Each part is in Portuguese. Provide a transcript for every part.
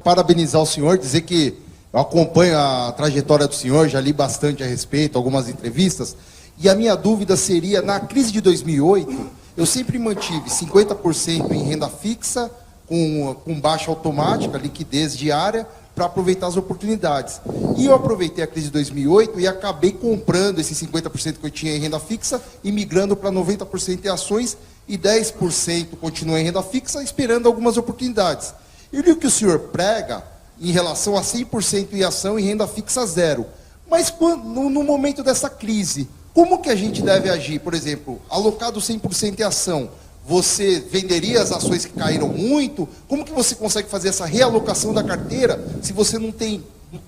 parabenizar o senhor, dizer que eu acompanho a trajetória do senhor, já li bastante a respeito, algumas entrevistas, e a minha dúvida seria, na crise de 2008, eu sempre mantive 50% em renda fixa, com baixa automática, liquidez diária, para aproveitar as oportunidades. E eu aproveitei a crise de 2008 e acabei comprando esses 50% que eu tinha em renda fixa e migrando para 90% em ações e 10% continuei em renda fixa, esperando algumas oportunidades. Eu li o que o senhor prega em relação a 100% em ação e renda fixa zero. Mas no momento dessa crise, como que a gente deve agir? Por exemplo, alocado 100% em ação, você venderia as ações que caíram muito? Como que você consegue fazer essa realocação da carteira se você não tem,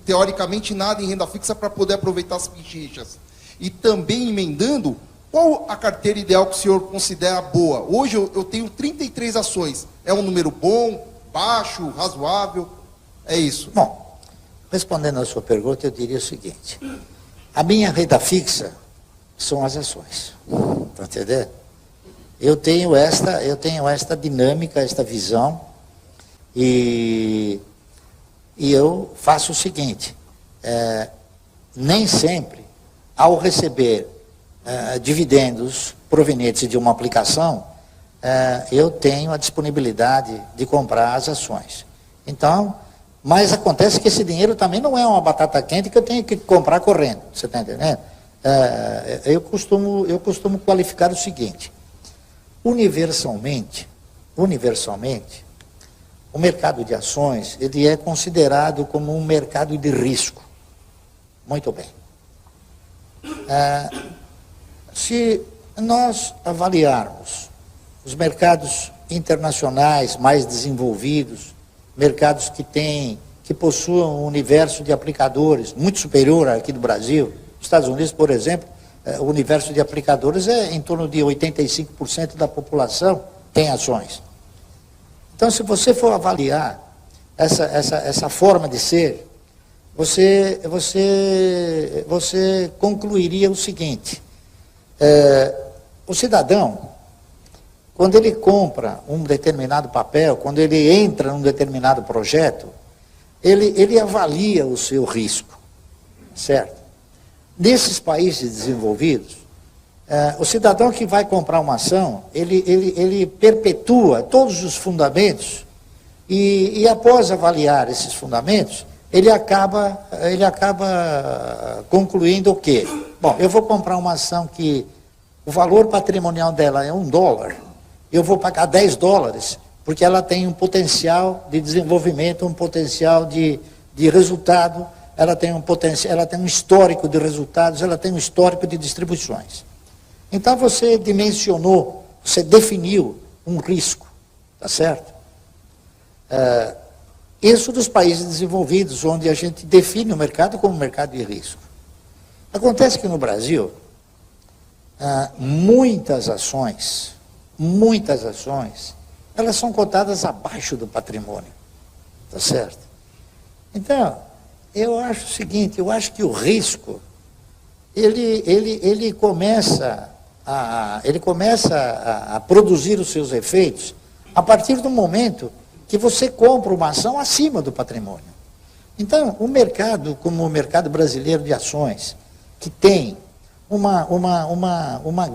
teoricamente, nada em renda fixa para poder aproveitar as pinchichas? E também emendando, qual a carteira ideal que o senhor considera boa? Hoje eu tenho 33 ações. É um número bom, baixo, razoável? É isso. Bom, respondendo à sua pergunta, eu diria o seguinte. A minha renda fixa são as ações. Está entendendo? Eu tenho esta dinâmica, esta visão, e eu faço o seguinte, nem sempre, ao receber dividendos provenientes de uma aplicação, eu tenho a disponibilidade de comprar as ações. Então, mas acontece que esse dinheiro também não é uma batata quente que eu tenho que comprar correndo, você está entendendo? Eu costumo qualificar o seguinte. Universalmente, o mercado de ações, ele é considerado como um mercado de risco. Muito bem. Se nós avaliarmos os mercados internacionais mais desenvolvidos, mercados que possuem um universo de aplicadores muito superior aqui do Brasil, os Estados Unidos, por exemplo, o universo de aplicadores é em torno de 85% da população tem ações. Então, se você for avaliar essa forma de ser, você concluiria o seguinte, o cidadão, quando ele compra um determinado papel, quando ele entra num determinado projeto, ele avalia o seu risco, certo? Nesses países desenvolvidos, o cidadão que vai comprar uma ação, ele perpetua todos os fundamentos e após avaliar esses fundamentos, ele acaba concluindo o quê? Bom, eu vou comprar uma ação que o valor patrimonial dela é $1, eu vou pagar $10, porque ela tem um potencial de desenvolvimento, um potencial de resultado, ela tem um histórico de resultados, ela tem um histórico de distribuições. Então você dimensionou, você definiu um risco, tá certo? Isso dos países desenvolvidos, onde a gente define o mercado como mercado de risco. Acontece que no Brasil, muitas ações, elas são cotadas abaixo do patrimônio, tá certo? Então, eu acho o seguinte, eu acho que o risco, ele começa a produzir os seus efeitos a partir do momento que você compra uma ação acima do patrimônio. Então, o mercado, como o mercado brasileiro de ações, que tem uma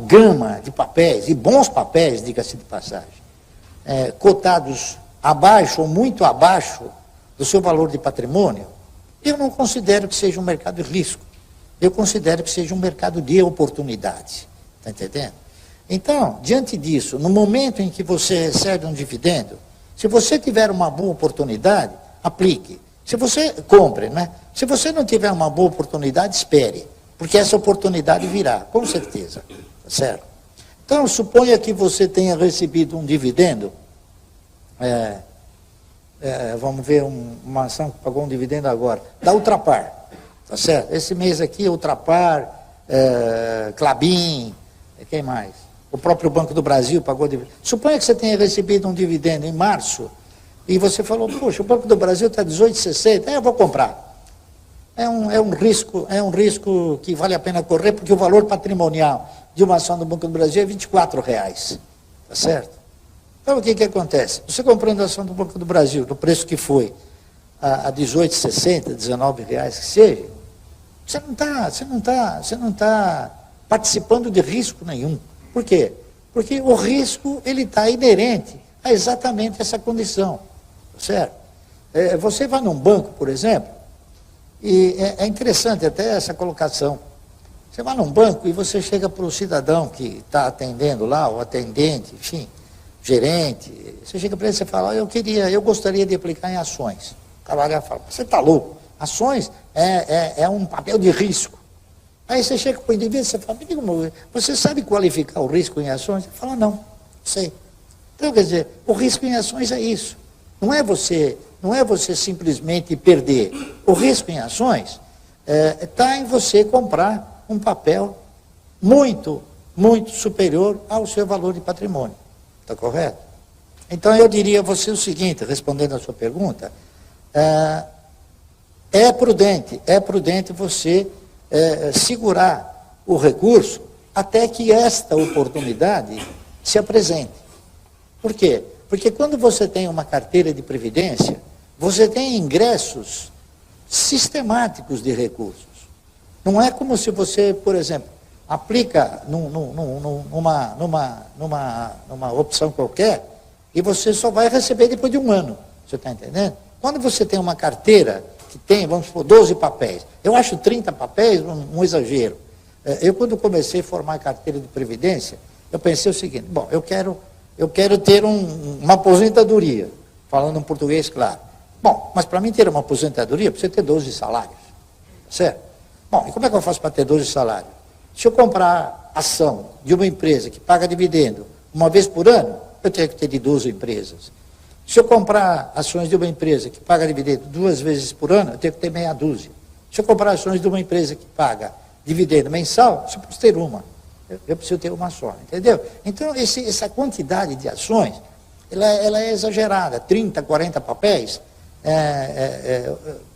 gama de papéis, e bons papéis, diga-se de passagem, cotados abaixo ou muito abaixo do seu valor de patrimônio, eu não considero que seja um mercado de risco. Eu considero que seja um mercado de oportunidade. Está entendendo? Então, diante disso, no momento em que você recebe um dividendo, se você tiver uma boa oportunidade, aplique. Se você compre, né? Se você não tiver uma boa oportunidade, espere. Porque essa oportunidade virá, com certeza. Tá certo? Então, suponha que você tenha recebido um dividendo. Vamos ver uma ação que pagou um dividendo agora, da Ultrapar, tá certo? Esse mês aqui, Ultrapar, Klabin, quem mais? O próprio Banco do Brasil pagou dividendo. Suponha que você tenha recebido um dividendo em março, e você falou, poxa, o Banco do Brasil está 18,60, eu vou comprar. É um risco que vale a pena correr, porque o valor patrimonial de uma ação do Banco do Brasil é R$24, tá certo? Então, o que acontece? Você comprando a ação do Banco do Brasil, no preço que foi, a 18,60, 19 reais que seja, você não tá participando de risco nenhum. Por quê? Porque o risco ele está inerente a exatamente essa condição, certo? Você vai num banco, por exemplo, e é interessante até essa colocação. Você vai num banco e você chega para o cidadão que está atendendo lá, o atendente, enfim, gerente, você chega para ele e você fala, eu gostaria de aplicar em ações. O camarada fala, você está louco? Ações é um papel de risco. Aí você chega para o indivíduo e você fala, você sabe qualificar o risco em ações? Ele fala, não sei. Então, quer dizer, o risco em ações é isso. Não é você simplesmente perder. O risco em ações está em você comprar um papel muito, muito superior ao seu valor de patrimônio. Está correto? Então, eu diria a você o seguinte, respondendo a sua pergunta, é prudente você segurar o recurso até que esta oportunidade se apresente. Por quê? Porque quando você tem uma carteira de previdência, você tem ingressos sistemáticos de recursos. Não é como se você, por exemplo, aplica numa opção qualquer e você só vai receber depois de um ano. Você está entendendo? Quando você tem uma carteira que tem, vamos supor, 12 papéis, eu acho 30 papéis um exagero. Eu, quando comecei a formar carteira de previdência, eu pensei o seguinte, bom, eu quero ter uma aposentadoria, falando em português claro. Bom, mas para mim ter uma aposentadoria, precisa ter 12 salários, certo? Bom, e como é que eu faço para ter 12 salários? Se eu comprar ação de uma empresa que paga dividendo uma vez por ano, eu tenho que ter de 12 empresas. Se eu comprar ações de uma empresa que paga dividendo 2 vezes por ano, eu tenho que ter meia dúzia. Se eu comprar ações de uma empresa que paga dividendo mensal, eu preciso ter uma. Eu preciso ter uma só, entendeu? Então, essa quantidade de ações, ela é exagerada. 30, 40 papéis.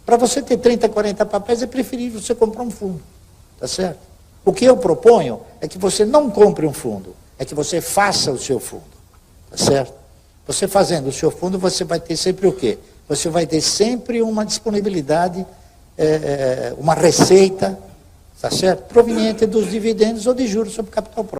Para você ter 30, 40 papéis, é preferível você comprar um fundo. Tá certo? O que eu proponho é que você não compre um fundo, é que você faça o seu fundo. Tá certo? Você fazendo o seu fundo, você vai ter sempre o quê? Você vai ter sempre uma disponibilidade, uma receita, tá certo? Proveniente dos dividendos ou de juros sobre capital próprio.